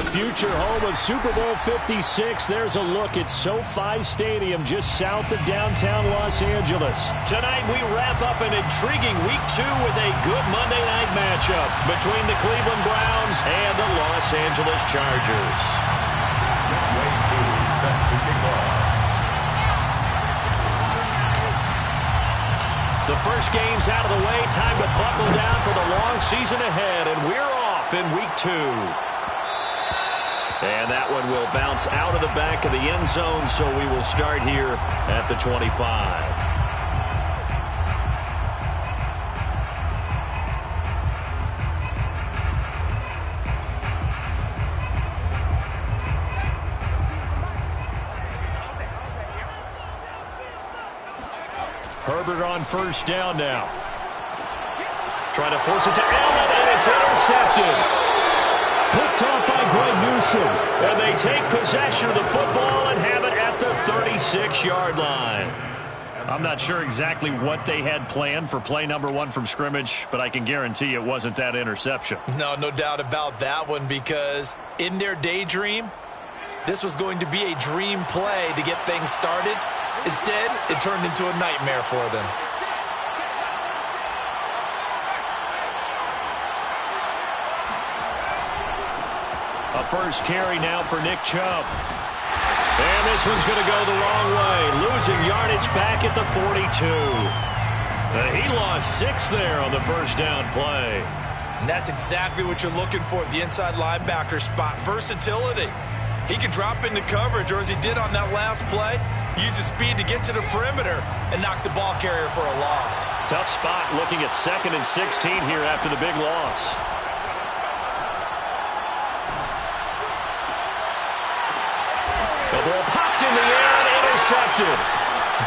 future home of Super Bowl 56. There's a look at SoFi Stadium just south of downtown Los Angeles. Tonight we wrap up an intriguing Week 2 with a good Monday night matchup between the Cleveland Browns and the Los Angeles Chargers. The first game's out of the way. Time to buckle down for the long season ahead, and we're off in Week 2. And that one will bounce out of the back of the end zone, so we will start here at the 25. Herbert on first down now. Trying to force it to Allen, and it's intercepted. Picked off by Greg Newsome. And they take possession of the football and have it at the 36-yard line. I'm not sure exactly what they had planned for play number 1 from scrimmage, but I can guarantee it wasn't that interception. No doubt about that one, because in their daydream, this was going to be a dream play to get things started. Instead, it turned into a nightmare for them. A first carry now for Nick Chubb. And this one's going to go the wrong way. Losing yardage back at the 42. He lost 6 there on the first down play. And that's exactly what you're looking for at the inside linebacker spot. Versatility. He can drop into coverage, or as he did on that last play, use his speed to get to the perimeter and knock the ball carrier for a loss. Tough spot looking at 2nd and 16 here after the big loss. The ball popped in the air and intercepted.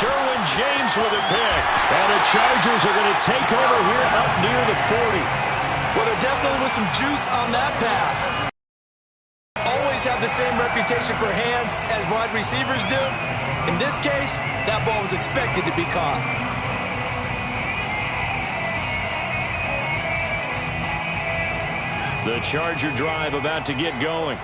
Derwin James with a pick. And the Chargers are going to take over here up near the 40. Well, there definitely was some juice on that pass. Always have the same reputation for hands as wide receivers do. In this case, that ball was expected to be caught. The Charger drive about to get going.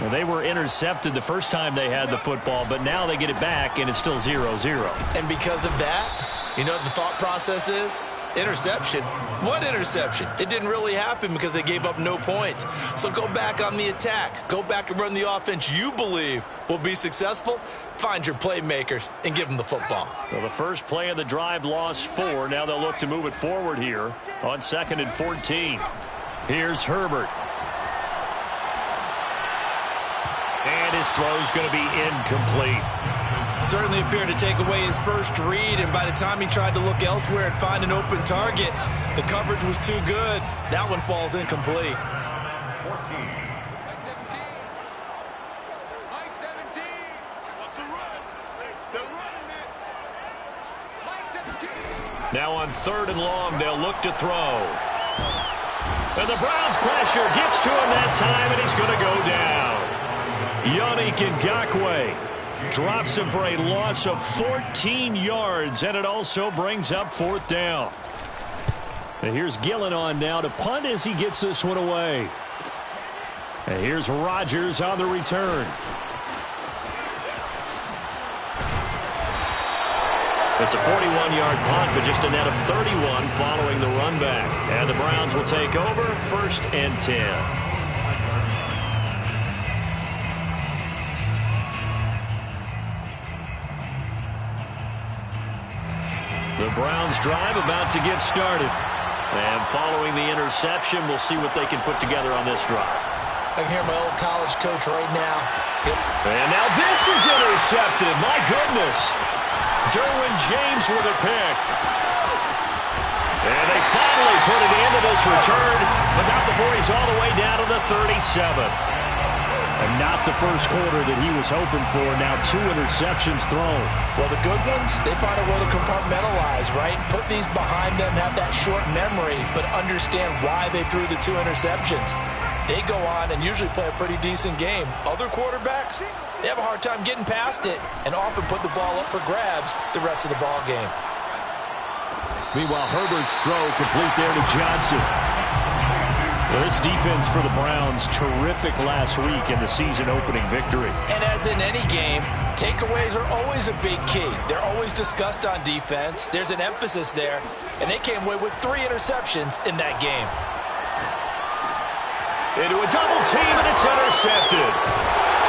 Well, they were intercepted the first time they had the football, but now they get it back, and it's still 0-0. And because of that, you know what the thought process is? Interception. What interception? It didn't really happen because they gave up no points. So go back on the attack. Go back and run the offense you believe will be successful. Find your playmakers and give them the football. Well, the first play of the drive lost 4. Now they'll look to move it forward here on 2nd and 14. Here's Herbert. And his throw's going to be incomplete. Certainly appeared to take away his first read, and by the time he tried to look elsewhere and find an open target, the coverage was too good. That one falls incomplete. 14. Mike 17. What's the run? They're running it. Mike 17. Now on 3rd and long, they'll look to throw. And the Browns pressure gets to him that time, and he's going to go down. Yannick Ngakoue drops him for a loss of 14 yards, and it also brings up 4th down. And here's Gillen on now to punt as he gets this one away. And here's Rodgers on the return. It's a 41-yard punt, but just a net of 31 following the run back. And the Browns will take over 1st and 10. The Browns drive about to get started. And following the interception, we'll see what they can put together on this drive. I can hear my old college coach right now. Yep. And now this is intercepted. My goodness. Derwin James with a pick. And they finally put it into this return, but not before he's all the way down to the 37. And not the first quarter that he was hoping for. Now 2 interceptions thrown. Well, the good ones, they find a way to compartmentalize, right? Put these behind them, have that short memory, but understand why they threw the 2 interceptions. They go on and usually play a pretty decent game. Other quarterbacks, they have a hard time getting past it and often put the ball up for grabs the rest of the ball game. Meanwhile, Herbert's throw complete there to Johnson. This defense for the Browns, terrific last week in the season-opening victory. And as in any game, takeaways are always a big key. They're always discussed on defense. There's an emphasis there, and they came away with 3 interceptions in that game. Into a double team, and it's intercepted.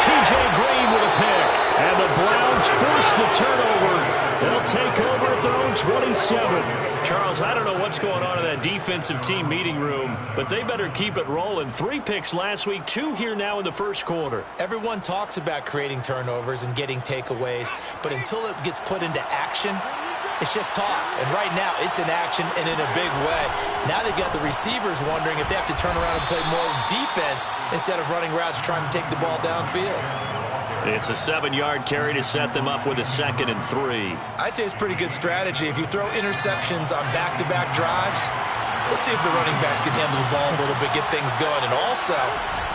T.J. Green with a pick, and the Browns force the turnover. They'll take over at their own 27. Charles, I don't know what's going on in that defensive team meeting room, but they better keep it rolling. 3 picks last week, 2 here now in the first quarter. Everyone talks about creating turnovers and getting takeaways, but until it gets put into action, it's just talk. And right now, it's in action and in a big way. Now they got the receivers wondering if they have to turn around and play more defense instead of running routes trying to take the ball downfield. It's a 7-yard carry to set them up with a 2nd and 3. I'd say it's pretty good strategy. If you throw interceptions on back-to-back drives, let's see if the running backs can handle the ball a little bit, get things going, and also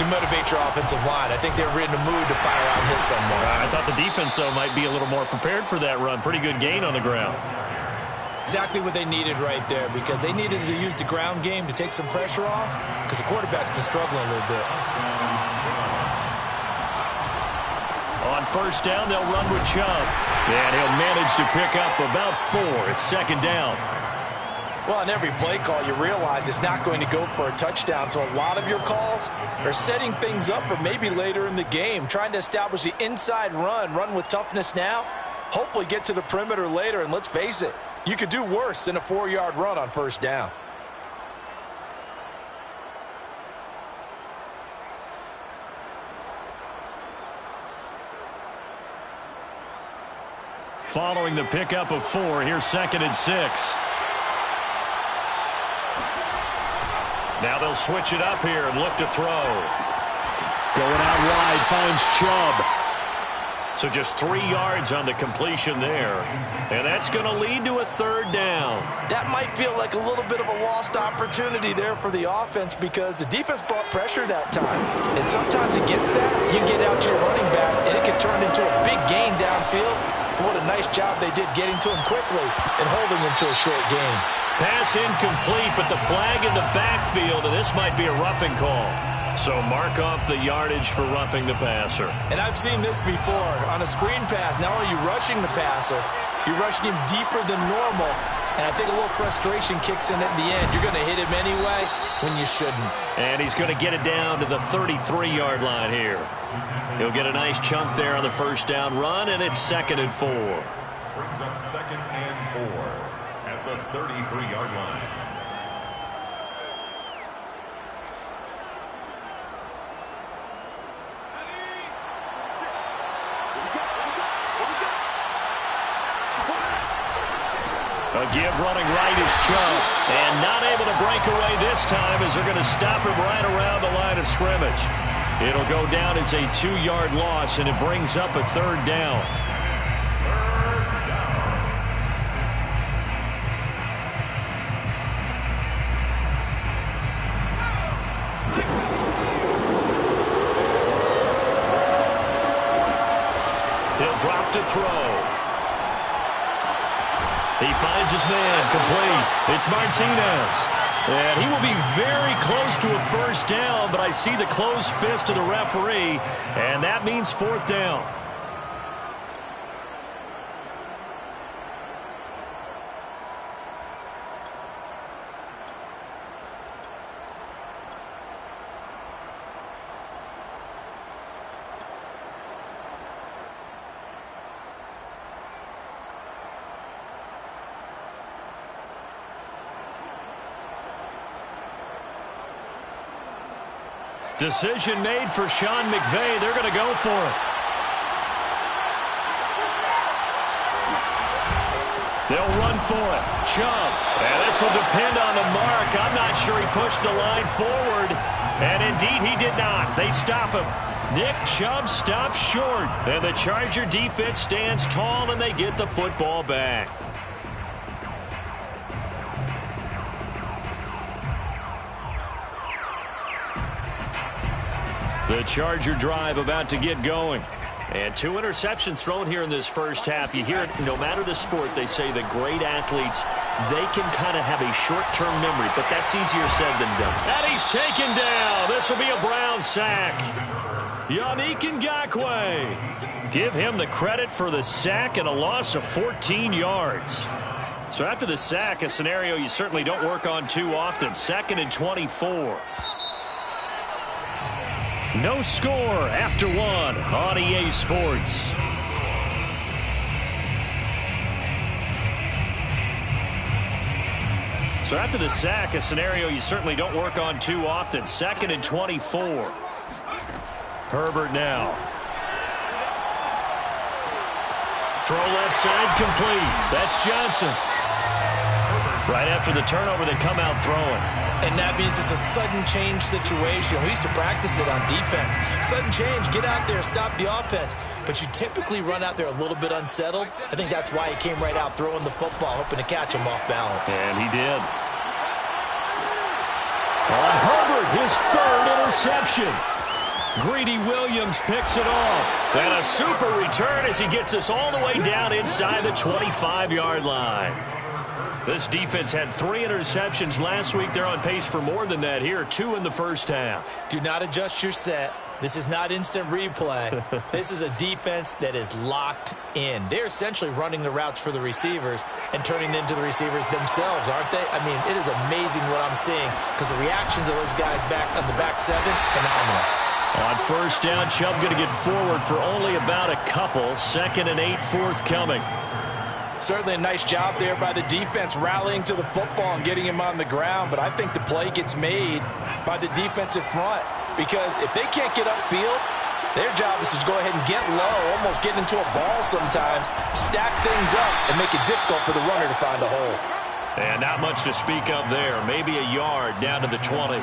you motivate your offensive line. I think they're in the mood to fire out hits somewhere. I thought the defense, though, might be a little more prepared for that run. Pretty good gain on the ground. Exactly what they needed right there, because they needed to use the ground game to take some pressure off, because the quarterback's been struggling a little bit. On first down, they'll run with Chubb. And he'll manage to pick up about 4. It's 2nd down. Well, on every play call, you realize it's not going to go for a touchdown. So a lot of your calls are setting things up for maybe later in the game, trying to establish the inside run with toughness now, hopefully get to the perimeter later. And let's face it, you could do worse than a 4-yard run on first down. Following the pickup of 4, here's 2nd and 6. Now they'll switch it up here and look to throw. Going out wide, finds Chubb. So just 3 yards on the completion there. And that's going to lead to a 3rd down. That might feel like a little bit of a lost opportunity there for the offense, because the defense brought pressure that time. And sometimes against that, you get out to your running back, and it can turn into a big gain downfield. What a nice job they did getting to him quickly and holding him to a short gain. Pass incomplete, but the flag in the backfield, and this might be a roughing call. So mark off the yardage for roughing the passer. And I've seen this before. On a screen pass, not only are you rushing the passer, you're rushing him deeper than normal. And I think a little frustration kicks in at the end. You're going to hit him anyway when you shouldn't. And he's going to get it down to the 33-yard line here. He'll get a nice chunk there on the first down run, and it's 2nd and 4. Brings up 2nd and 4 at the 33-yard line. A give running right is Chubb. And not able to break away this time, as they're going to stop him right around the line of scrimmage. It'll go down as a 2-yard loss, and it brings up a 3rd down. He'll drop to throw. He finds his man, complete. It's Martinez. And he will be very close to a first down, but I see the closed fist of the referee, and that means 4th down. Decision made for Sean McVay. They're going to go for it. They'll run for it. Chubb. And this will depend on the mark. I'm not sure he pushed the line forward. And indeed, he did not. They stop him. Nick Chubb stops short. And the Charger defense stands tall, and they get the football back. The Charger drive about to get going. And 2 interceptions thrown here in this first half. You hear it, no matter the sport, they say the great athletes they can kind of have a short-term memory, but that's easier said than done. And he's taken down. This will be a Brown sack. Yannick Ngakoue. Give him the credit for the sack and a loss of 14 yards. So after the sack, a scenario you certainly don't work on too often. 2nd and 24. No score after 1 on EA Sports. So after the sack, a scenario you certainly don't work on too often. 2nd and 24. Herbert now. Throw left side complete. That's Johnson. Right after the turnover, they come out throwing. And that means it's a sudden change situation. We used to practice it on defense. Sudden change, get out there, stop the offense. But you typically run out there a little bit unsettled. I think that's why he came right out throwing the football, hoping to catch him off balance. And he did. On Herbert, his 3rd interception. Greedy Williams picks it off. And a super return as he gets us all the way down inside the 25-yard line. This defense had 3 interceptions last week. They're on pace for more than that here. 2 in the first half. Do not adjust your set. This is not instant replay. This is a defense that is locked in. They're essentially running the routes for the receivers and turning into the receivers themselves, aren't they? I mean, it is amazing what I'm seeing because the reactions of those guys back on the back 7, phenomenal. On first down, Chubb going to get forward for only about a couple. 2nd and 8 forthcoming. Certainly a nice job there by the defense rallying to the football and getting him on the ground. But I think the play gets made by the defensive front because if they can't get upfield, their job is to go ahead and get low, almost get into a ball sometimes, stack things up, and make it difficult for the runner to find a hole. And not much to speak of there. Maybe a yard down to the 20.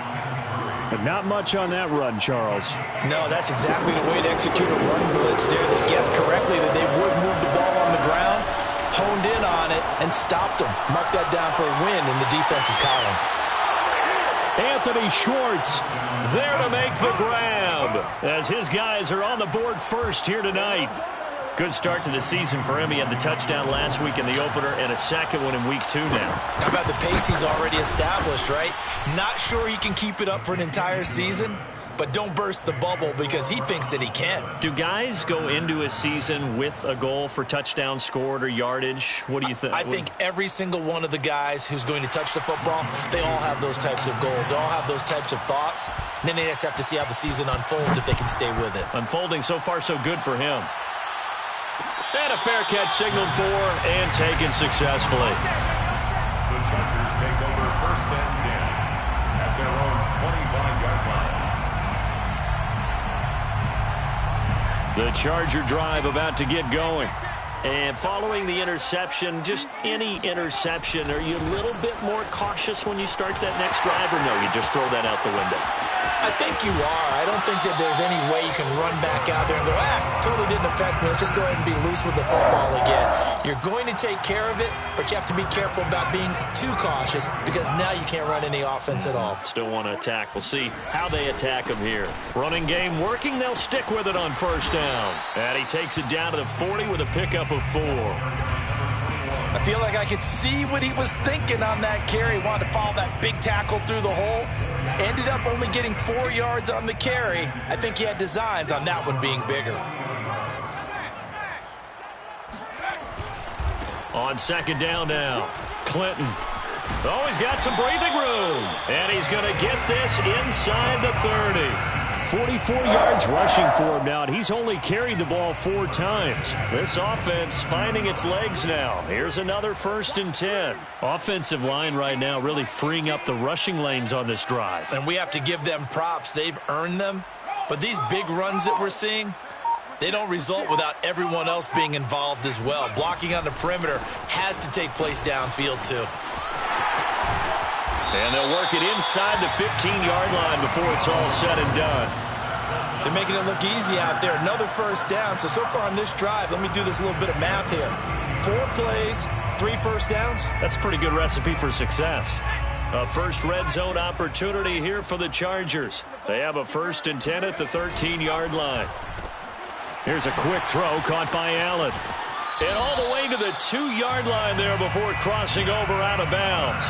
But not much on that run, Charles. No, that's exactly the way to execute a run blitz there. They guessed correctly that they would move the ball on the ground, honed in on it, and stopped them. Mark that down for a win in the defense's column. Anthony Schwartz there to make the grab as his guys are on the board first here tonight. Good start to the season for him. He had the touchdown last week in the opener and a second one in week 2 now. How about the pace he's already established, right? Not sure he can keep it up for an entire season, but don't burst the bubble because he thinks that he can. Do guys go into a season with a goal for touchdown scored or yardage? What do you think? I think every single one of the guys who's going to touch the football, they all have those types of goals. They all have those types of thoughts. And then they just have to see how the season unfolds if they can stay with it. Unfolding so far so good for him. And a fair catch signaled for and taken successfully. The Chargers take over 1st and 10 at their own 25-yard line. The Charger drive about to get going. And following the interception, just any interception, are you a little bit more cautious when you start that next drive, or no, you just throw that out the window? I think you are. I don't think that there's any way you can run back out there and go, totally didn't affect me. Let's just go ahead and be loose with the football again. You're going to take care of it, but you have to be careful about being too cautious because now you can't run any offense at all. Still want to attack. We'll see how they attack him here. Running game working. They'll stick with it on first down. And he takes it down to the 40 with a pickup of 4. I feel like I could see what he was thinking on that carry. Wanted to follow that big tackle through the hole. Ended up only getting 4 yards on the carry. I think he had designs on that one being bigger. On second down now, Clinton. Oh, he's got some breathing room. And he's going to get this inside the 30. 44 yards rushing for him now, and he's only carried the ball 4 times. This offense finding its legs now. Here's another 1st and 10. Offensive line right now really freeing up the rushing lanes on this drive. And we have to give them props. They've earned them. But these big runs that we're seeing, they don't result without everyone else being involved as well. Blocking on the perimeter has to take place downfield too. And they'll work it inside the 15-yard line before it's all said and done. They're making it look easy out there. Another 1st down. So far on this drive, let me do this little bit of math here. 4 plays, 3 first downs. That's a pretty good recipe for success. A first red zone opportunity here for the Chargers. They have a 1st and 10 at the 13-yard line. Here's a quick throw caught by Allen. And all the way to the 2-yard line there before crossing over out of bounds.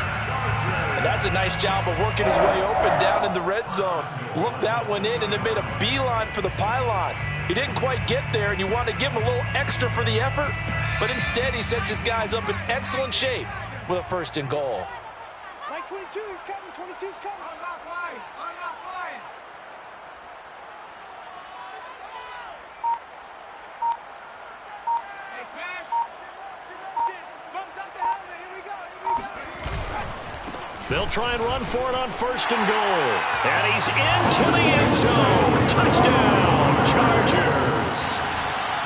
And that's a nice job of working his way open down in the red zone. Looked that one in and then made a beeline for the pylon. He didn't quite get there, and you want to give him a little extra for the effort, but instead he sets his guys up in excellent shape with a 1st and goal. Like 22, he's coming, 22's coming. I'm not flying. Hey, Smash. Thumbs up the helmet. Here we go. They'll try and run for it on 1st and goal. And he's into the end zone. Touchdown, Chargers.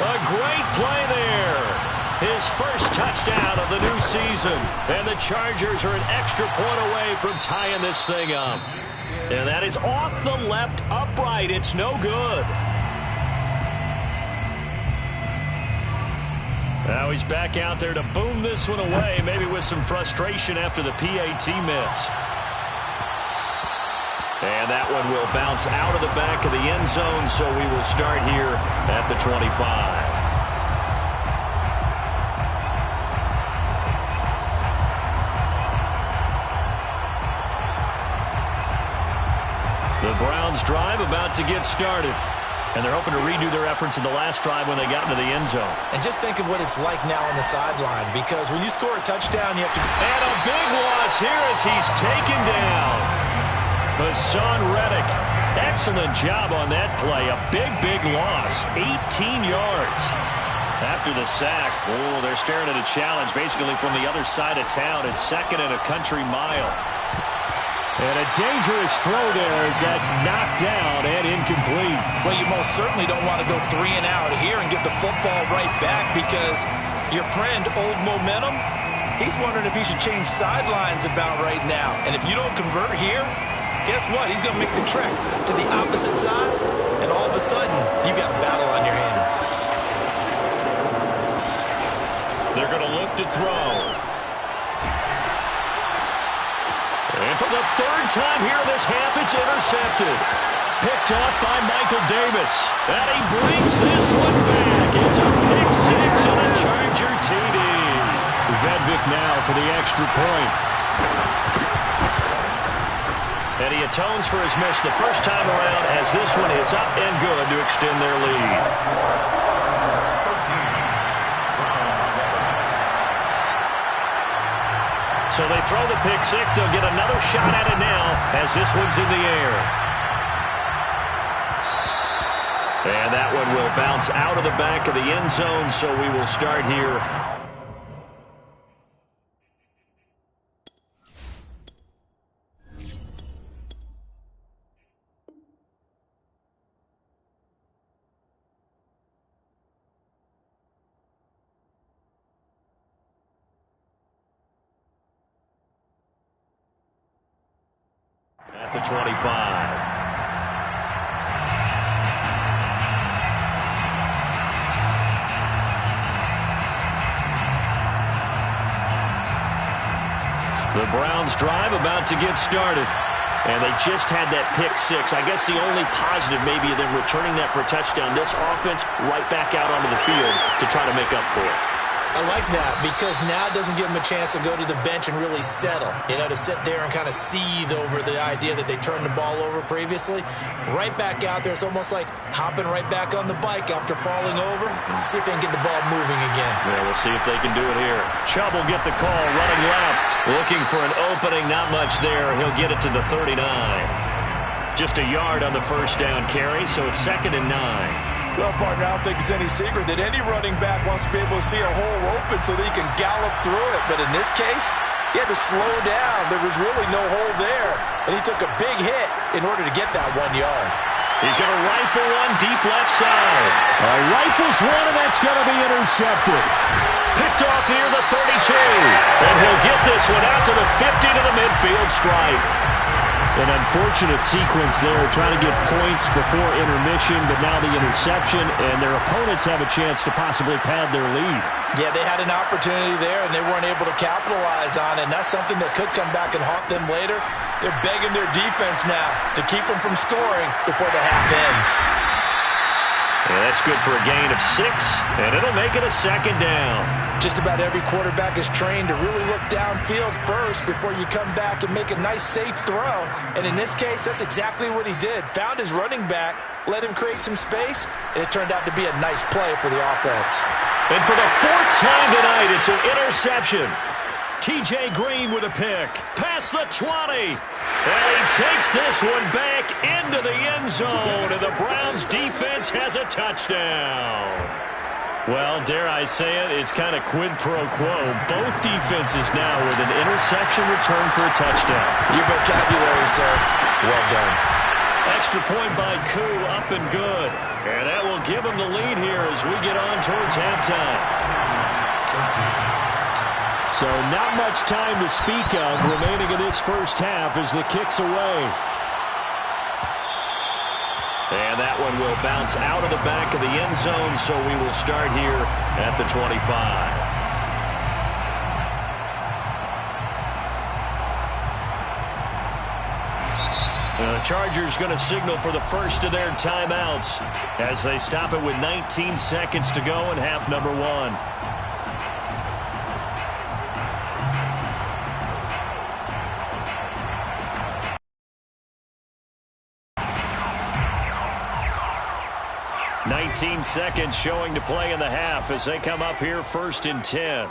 A great play there. His first touchdown of the new season. And the Chargers are an extra point away from tying this thing up. And that is off the left upright. It's no good. Now he's back out there to boom this one away, maybe with some frustration after the PAT miss. And that one will bounce out of the back of the end zone, so we will start here at the 25. The Browns drive about to get started. And they're hoping to redo their efforts in the last drive when they got into the end zone. And just think of what it's like now on the sideline, because when you score a touchdown, you have to... And a big loss here as he's taken down. Hassan Reddick, excellent job on that play. A big loss, 18 yards. After the sack, they're staring at a challenge basically from the other side of town. It's 2nd and a country mile. And a dangerous throw there as that's knocked down and incomplete. Well, you most certainly don't want to go 3 and out here and get the football right back, because your friend, Old Momentum, he's wondering if he should change sidelines about right now. And if you don't convert here, guess what? He's going to make the trek to the opposite side, and all of a sudden, you've got a battle on your hands. They're going to look to throw. And for the 3rd time here this half, it's intercepted. Picked up by Michael Davis. And he brings this one back. It's a pick 6 and a Charger TD. Vedvik now for the extra point. And he atones for his miss the first time around as this one is up and good to extend their lead. So they throw the pick 6. They'll get another shot at it now as this one's in the air. And that one will bounce out of the back of the end zone, so we will start here. At the 25. The Browns drive about to get started. And they just had that pick 6. I guess the only positive maybe of them returning that for a touchdown. This offense right back out onto the field to try to make up for it. I like that, because now it doesn't give them a chance to go to the bench and really settle, to sit there and kind of seethe over the idea that they turned the ball over previously. Right back out there, it's almost like hopping right back on the bike after falling over. See if they can get the ball moving again. Yeah, we'll see if they can do it here. Chubb will get the call, running left. Looking for an opening, not much there. He'll get it to the 39. Just a yard on the first down carry, so it's 2nd and 9. Well, partner, I don't think it's any secret that any running back wants to be able to see a hole open so that he can gallop through it. But in this case, he had to slow down. There was really no hole there. And he took a big hit in order to get that 1 yard. He's going to rifle one deep left side. Rifles one, and that's going to be intercepted. Picked off near the 32. And he'll get this one out to the 50 to the midfield stripe. An unfortunate sequence there, trying to get points before intermission, but now the interception, and their opponents have a chance to possibly pad their lead. Yeah, they had an opportunity there, and they weren't able to capitalize on it, and that's something that could come back and haunt them later. They're begging their defense now to keep them from scoring before the half ends. And that's good for a gain of 6, and it'll make it a 2nd down. Just about every quarterback is trained to really look downfield first before you come back and make a nice, safe throw. And in this case, that's exactly what he did. Found his running back, let him create some space, and it turned out to be a nice play for the offense. And for the 4th time tonight, it's an interception. T.J. Green with a pick. Past the 20. And he takes this one back into the end zone, and the Browns defense has a touchdown. Well, dare I say it, it's kind of quid pro quo. Both defenses now with an interception return for a touchdown. Your vocabulary, sir. Well done. Extra point by Koo, up and good. And that will give him the lead here as we get on towards halftime. So not much time to speak of remaining in this first half as the kick's away. And that one will bounce out of the back of the end zone, so we will start here at the 25. The Chargers going to signal for the first of their timeouts as they stop it with 19 seconds to go in half number 1. .19 seconds showing to play in the half as they come up here 1st and 10.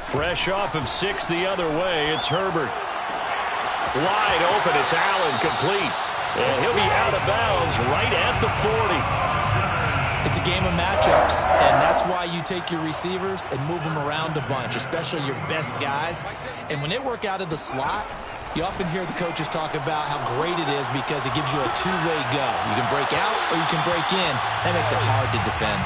Fresh off of 6 the other way, it's Herbert. Wide open, it's Allen, complete. And he'll be out of bounds right at the 40. It's a game of matchups, and that's why you take your receivers and move them around a bunch, especially your best guys. And when they work out of the slot, you often hear the coaches talk about how great it is because it gives you a two-way go. You can break out or you can break in. That makes it hard to defend.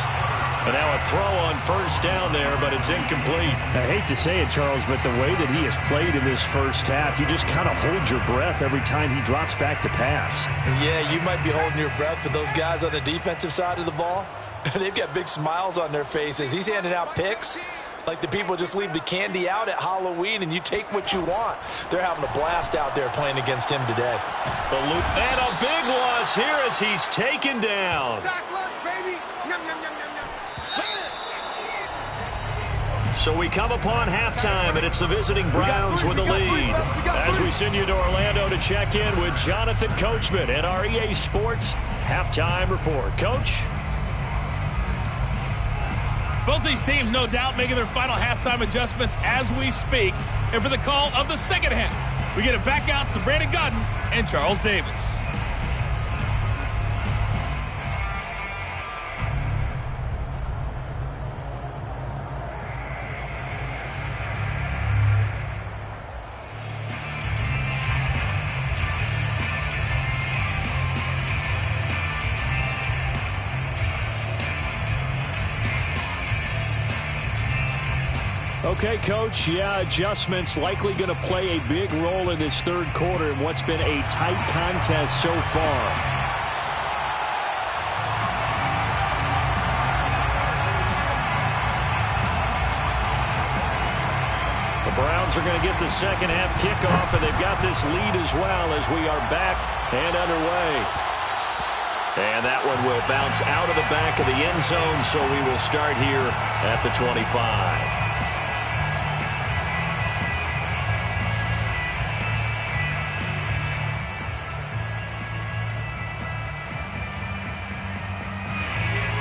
And now a throw on 1st down there, but it's incomplete. I hate to say it, Charles, but the way that he has played in this first half, you just kind of hold your breath every time he drops back to pass. Yeah, you might be holding your breath, but those guys on the defensive side of the ball, they've got big smiles on their faces. He's handing out picks like the people just leave the candy out at Halloween and you take what you want. They're having a blast out there playing against him today. And a big loss here as he's taken down. So we come upon halftime, and it's the visiting Browns with the lead. As we send you to Orlando to check in with Jonathan Coachman at our EA Sports Halftime Report. Coach? Both these teams, no doubt, making their final halftime adjustments as we speak. And for the call of the second half, we get it back out to Brandon Godden and Charles Davis. Okay, Coach, yeah, adjustments likely going to play a big role in this third quarter in what's been a tight contest so far. The Browns are going to get the second half kickoff, and they've got this lead as well as we are back and underway. And that one will bounce out of the back of the end zone, so we will start here at the 25.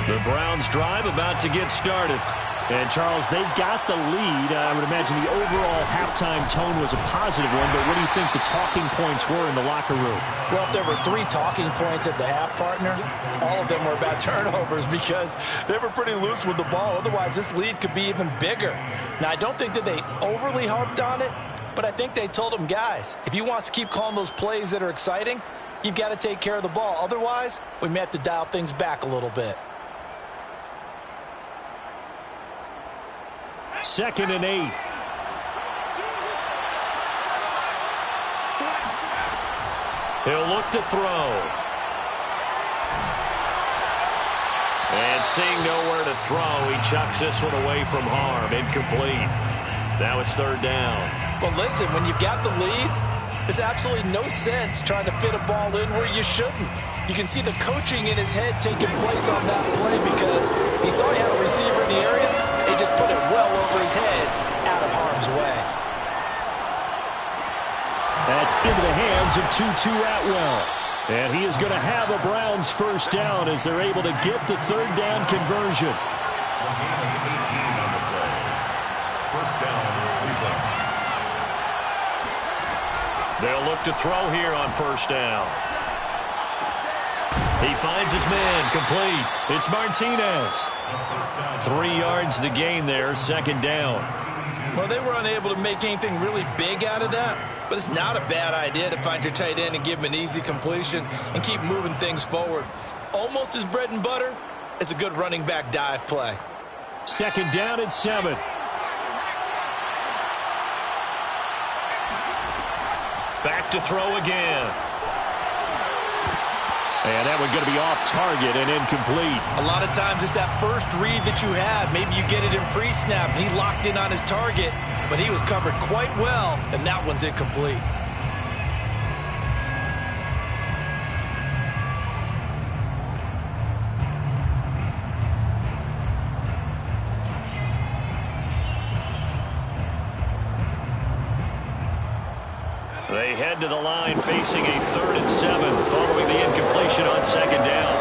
The Browns drive about to get started. And, Charles, they've got the lead. I would imagine the overall halftime tone was a positive one, but what do you think the talking points were in the locker room? Well, if there were 3 talking points at the half, partner, all of them were about turnovers because they were pretty loose with the ball. Otherwise, this lead could be even bigger. Now, I don't think that they overly harped on it, but I think they told them, guys, if you want to keep calling those plays that are exciting, you've got to take care of the ball. Otherwise, we may have to dial things back a little bit. 2nd and 8. He'll look to throw. And seeing nowhere to throw, he chucks this one away from harm. Incomplete. Now it's 3rd down. Well, listen, when you've got the lead, There's absolutely no sense trying to fit a ball in where you shouldn't. You can see the coaching in his head taking place on that play because he saw he had a receiver in the area. He just put it well over his head, out of harm's way. That's into the hands of Tutu Atwell. And he is going to have a Browns first down as they're able to get the third down conversion. Gain of 18 on the play. First down, Cleveland. They'll look to throw here on first down. He finds his man, complete. It's Martinez. 3 yards the gain there, second down. Well, they were unable to make anything really big out of that, but it's not a bad idea to find your tight end and give him an easy completion and keep moving things forward. Almost as bread and butter as a good running back dive play. Second down at 7. Back to throw again. And that one going to be off target and incomplete. A lot of times it's that first read that you have. Maybe you get it in pre-snap and he locked in on his target, but he was covered quite well, and that one's incomplete. They head to the line facing a 3rd and 7 following the incompletion on second down.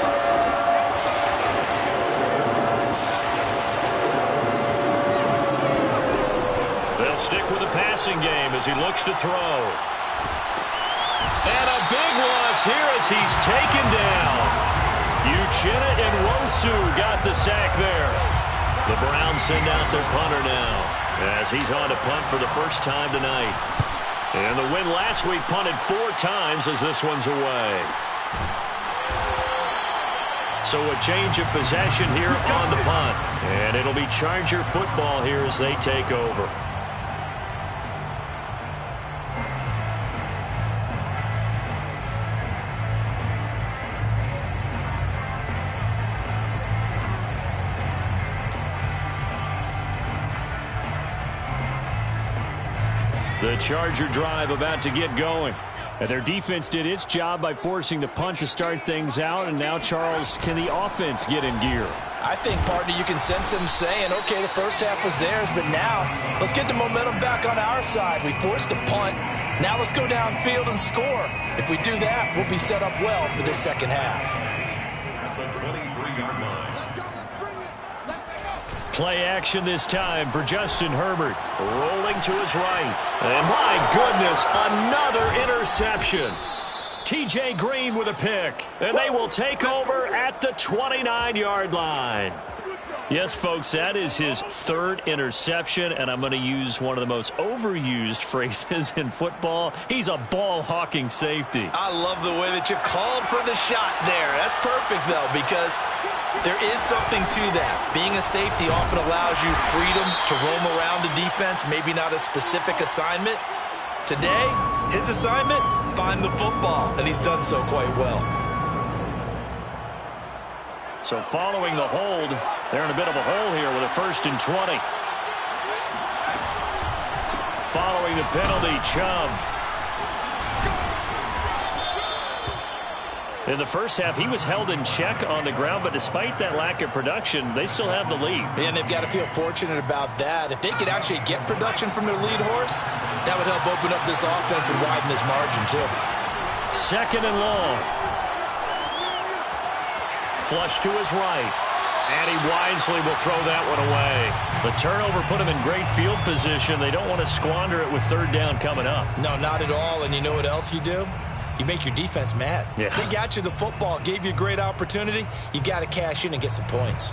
They'll stick with the passing game as he looks to throw. And a big loss here as he's taken down. Uchenna and Wosu got the sack there. The Browns send out their punter now as he's on to punt for the first time tonight. And the win last week punted 4 times as this one's away. So a change of possession here on the punt. And it'll be Charger football here as they take over. The Charger drive about to get going. And their defense did its job by forcing the punt to start things out. And now, Charles, can the offense get in gear? I think, partner, you can sense them saying, okay, the first half was theirs, but now let's get the momentum back on our side. We forced a punt. Now let's go downfield and score. If we do that, we'll be set up well for this second half. At the 23-yard line. Play action this time for Justin Herbert. Rolling to his right. And my goodness, another interception. T.J. Green with a pick. And they will take over at the 29-yard line. Yes, folks, that is his 3rd interception, and I'm going to use one of the most overused phrases in football. He's a ball-hawking safety. I love the way that you called for the shot there. That's perfect, though, because there is something to that. Being a safety often allows you freedom to roam around the defense, maybe not a specific assignment. Today, his assignment, find the football, and he's done so quite well. So following the hold, they're in a bit of a hole here with a 1st and 20. Following the penalty, Chubb. In the first half, he was held in check on the ground, but despite that lack of production, they still have the lead. And they've got to feel fortunate about that. If they could actually get production from their lead horse, that would help open up this offense and widen this margin, too. 2nd and long. Flush to his right. And he wisely will throw that one away. The turnover put him in great field position. They don't want to squander it with 3rd down coming up. No, not at all. And you know what else you do? You make your defense mad. Yeah. They got you the football, gave you a great opportunity. You got to cash in and get some points.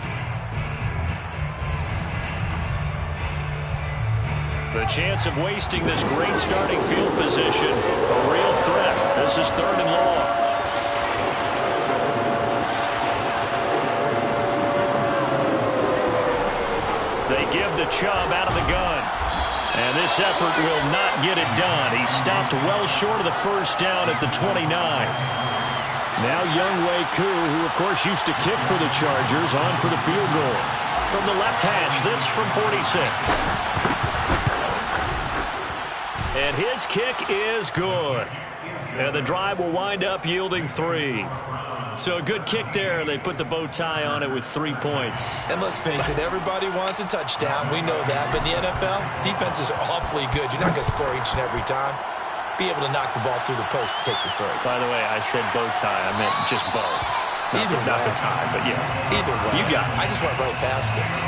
The chance of wasting this great starting field position, a real threat. This is 3rd and long. They give the Chubb out of the gun. And this effort will not get it done. He stopped well short of the first down at the 29. Now Younghoe Koo, who of course used to kick for the Chargers, on for the field goal. From the left hash, this from 46. And his kick is good. And the drive will wind up yielding 3. So a good kick there. They put the bow tie on it with 3 points. And let's face it, everybody wants a touchdown. We know that. But in the NFL, defenses are awfully good. You're not going to score each and every time. Be able to knock the ball through the post and take the 3. By the way, I said bow tie. I meant just bow. Not the tie, but yeah. Either way. You got it. I just went right past it.